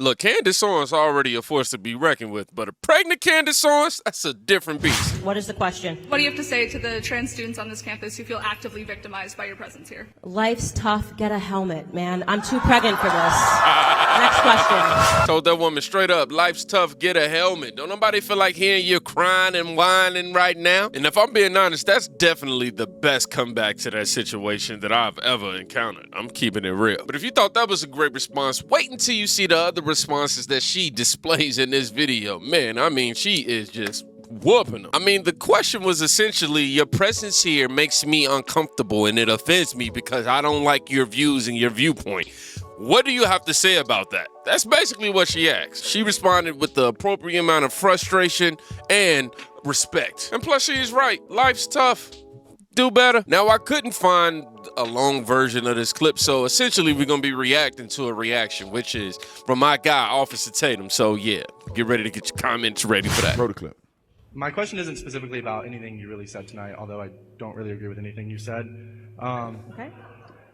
Look, Candace Owens already a force to be reckoned with, but a pregnant Candace Owens, that's a different beast. What is the question? What do you have to say to the trans students on this campus who feel actively victimized by your presence here? Life's tough. Get a helmet, man. I'm too pregnant for this. Next question. Told that woman straight up, life's tough, get a helmet. Don't nobody feel like hearing you crying and whining right now? And if I'm being honest, that's definitely the best comeback to that situation that I've ever encountered. I'm keeping it real. But if you thought that was a great response, wait until you see the other responses that she displays in this video. Man, I mean, she is just whooping them. I mean, the question was essentially, your presence here makes me uncomfortable and it offends me because I don't like your views and your viewpoint. What do you have to say about that? That's basically what she asked. She responded with the appropriate amount of frustration and respect. And plus, she is right. Life's tough. Do better. Now, I couldn't find a long version of this clip, so essentially we're going to be reacting to a reaction, which is from my guy, Officer Tatum. So, yeah, get ready to get your comments ready for that. Roll the clip. My question isn't specifically about anything you really said tonight, although I don't really agree with anything you said. Okay.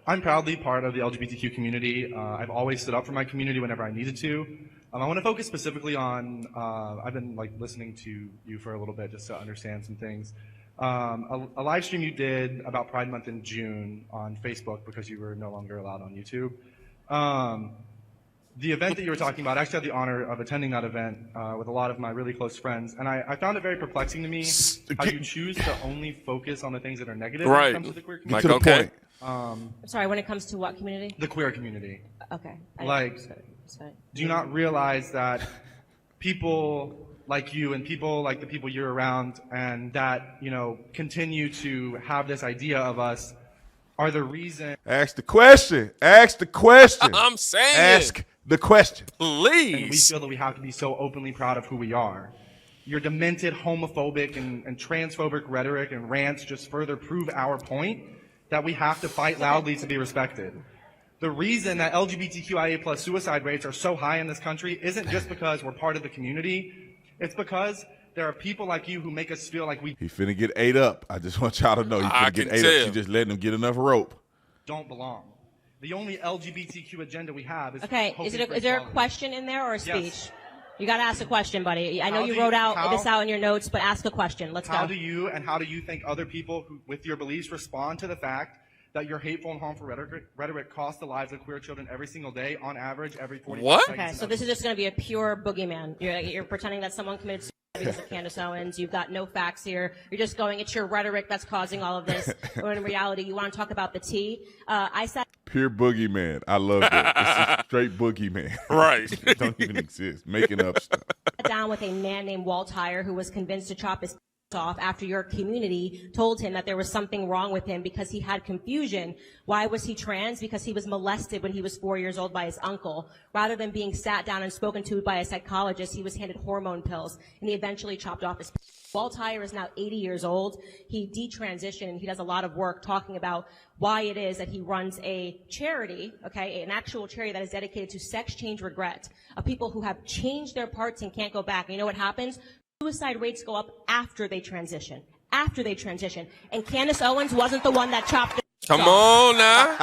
I'm proudly part of the LGBTQ community. I've always stood up for my community whenever I needed to. I want to focus specifically on, I've been listening to you for a little bit just to understand some things. A live stream you did about Pride Month in June on Facebook because you were no longer allowed on YouTube. The event that you were talking about, I actually had the honor of attending that event with a lot of my really close friends, and I found it very perplexing to me how you choose to only focus on the things that are negative when it comes to the queer community. Like, okay. I'm sorry, when it comes to what community? The queer community. Okay. Do you not realize that people like you and people like the people you're around and that, you know, continue to have this idea of us are the reason. Ask the question. Ask the question. I'm saying Ask the question. Please. And we feel that we have to be so openly proud of who we are. Your demented homophobic and transphobic rhetoric and rants just further prove our point that we have to fight loudly to be respected. The reason that LGBTQIA plus suicide rates are so high in this country isn't just because we're part of the community. It's because there are people like you who make us feel like we He finna get ate up. I just want y'all to know he I finna get can ate tell. up. She just letting him get enough rope. don't belong. The only LGBTQ agenda we have is Okay, hoping is for there a equality. question in there or a speech? Yes. You got to ask a question, buddy. I know How you do wrote you- out how- this out in your notes, but ask a question. Let's How go. do you think other people who, with your beliefs respond to the fact that your hateful and harmful rhetoric costs the lives of queer children every single day, on average, every 40 What? seconds? Okay, so this is just going to be a pure boogeyman. You're pretending that someone committed suicide because of Candace Owens. You've got no facts here. You're just going, it's your rhetoric that's causing all of this. When in reality, you want to talk about the tea. I sat Pure boogeyman. I love that. It's a straight boogeyman. Right. It don't even exist. Making up stuff. down with a man named Walt Heyer who was convinced to chop his off after your community told him that there was something wrong with him because he had confusion. Why was he trans? Because he was molested when he was 4 years old by his uncle. Rather than being sat down and spoken to by a psychologist, he was handed hormone pills, and he eventually chopped off his. Walt Heyer is now 80 years old. He detransitioned, and he does a lot of work talking about why it is that he runs a charity, okay, an actual charity that is dedicated to sex change regret, of people who have changed their parts and can't go back. And you know what happens? Suicide rates go up after they transition. And Candace Owens wasn't the one that chopped it. Come on now.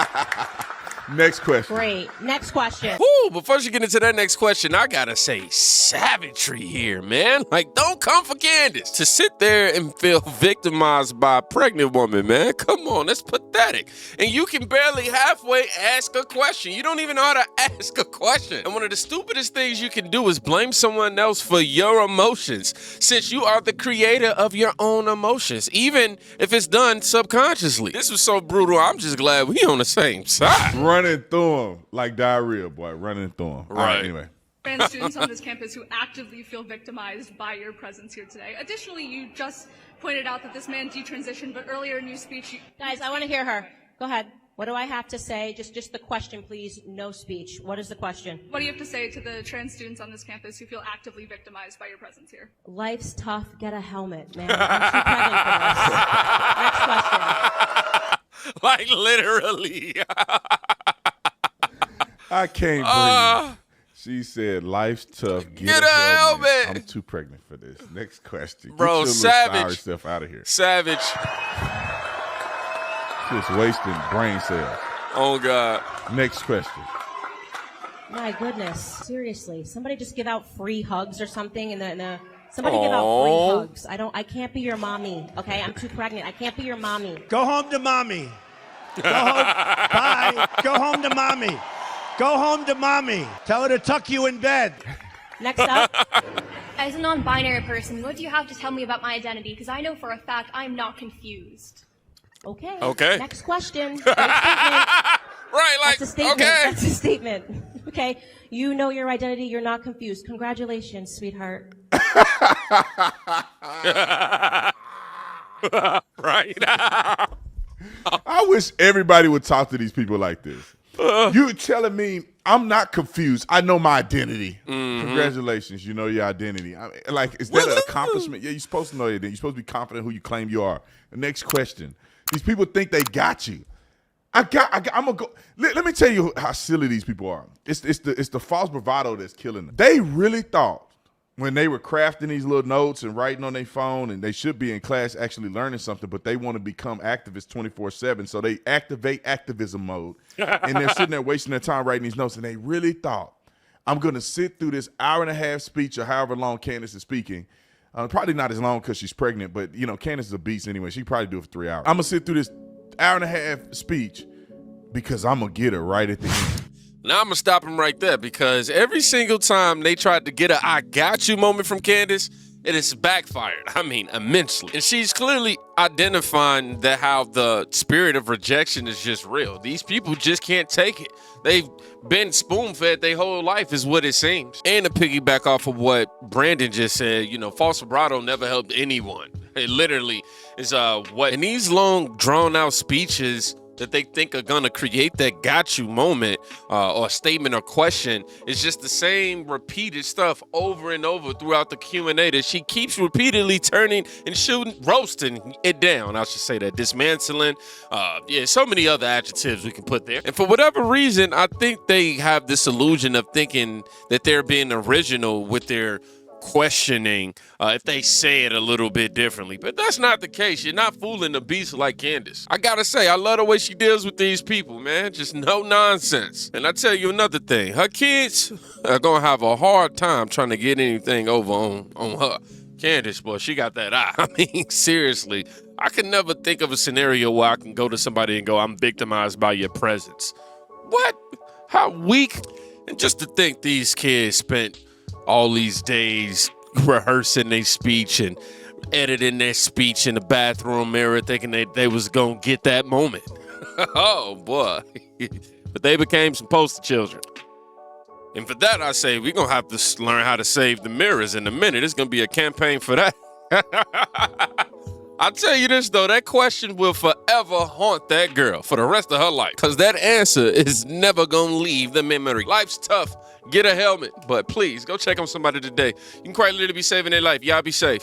Next question. Great. Next question. Woo, before you get into that next question, I gotta say savagery here, man. Like, don't come for Candace. To sit there and feel victimized by a pregnant woman, man. Come on, that's pathetic. And you can barely halfway ask a question. You don't even know how to ask a question. And one of the stupidest things you can do is blame someone else for your emotions, since you are the creator of your own emotions, even if it's done subconsciously. This was so brutal. I'm just glad we on the same side. Running through him like diarrhea, boy. Running through him. All right, Right. anyway. Trans students on this campus who actively feel victimized by your presence here today. Additionally, you just pointed out that this man detransitioned, but earlier in your speech, Guys, I want to hear her. Go ahead. What do I have to say? Just the question, please. No speech. What is the question? what do you have to say to the trans students on this campus who feel actively victimized by your presence here? Life's tough. Get a helmet, man. I'm too pregnant for this. Next question. Like, literally. I can't breathe. She said, life's tough. Get a helmet. I'm too pregnant for this. Next question. Bro, Get your little savage. sour stuff out of here. Savage. Just wasting brain cells. Oh, God. Next question. My goodness, seriously. Somebody just give out free hugs or something somebody give out free hugs. I can't be your mommy, okay? I'm too pregnant. I can't be your mommy. Go home to mommy. Go home. Bye. Go home to mommy. Go home to mommy. Tell her to tuck you in bed. Next up. As a non-binary person, what do you have to tell me about my identity? Because I know for a fact I'm not confused. Okay. Okay. Next question. Great statement. Right, like, That's a statement. okay. That's a statement. Okay. You know your identity. You're not confused. Congratulations, sweetheart. Right. I wish everybody would talk to these people like this. You telling me I'm not confused. I know my identity. Congratulations, you know your identity. I mean, like, is that an accomplishment? Yeah, you're supposed to know your identity. You're supposed to be confident who you claim you are. The next question. These people think they got you. I'm gonna go. Let me tell you how silly these people are. It's the false bravado that's killing them. They really thought when they were crafting these little notes and writing on their phone, and they should be in class actually learning something, but they want to become activists 24/7, so they activate activism mode, and they're sitting there wasting their time writing these notes, and they really thought, I'm going to sit through this hour-and-a-half speech or however long Candace is speaking. Probably not as long because she's pregnant, but, you know, Candace is a beast anyway. She probably do it for 3 hours. I'm going to sit through this hour-and-a-half speech because I'm going to get her right at the end. Now I'm going to stop him right there because every single time they tried to get a I got you moment from Candace, it has backfired. I mean, immensely. And she's clearly identifying that how the spirit of rejection is just real. These people just can't take it. They've been spoon-fed their whole life is what it seems. And to piggyback off of what Brandon just said, you know, false vibrato never helped anyone. It literally is what in these long, drawn-out speeches that they think are gonna create that got you moment or statement or question is just the same repeated stuff over and over throughout the Q&A that she keeps repeatedly turning and shooting, roasting it down. I should say that, dismantling, so many other adjectives we can put there. And for whatever reason, I think they have this illusion of thinking that they're being original with their questioning if they say it a little bit differently. But that's not the case. You're not fooling a beast like Candace. I gotta say, I love the way she deals with these people, man. Just no nonsense. And I tell you another thing. Her kids are gonna have a hard time trying to get anything over on her. Candace, boy, she got that eye. I mean, seriously. I can never think of a scenario where I can go to somebody and go, I'm victimized by your presence. What? How weak? And just to think these kids spent all these days rehearsing their speech and editing their speech in the bathroom mirror thinking they was gonna get that moment. Oh boy. But they became some poster children. And for that I say we're gonna have to learn how to save the mirrors in a minute. It's gonna be a campaign for that. I'll tell you this though, that question will forever haunt that girl for the rest of her life. Cause that answer is never gonna leave the memory. Life's tough. Get a helmet, but please go check on somebody today. You can quite literally be saving their life. Y'all be safe.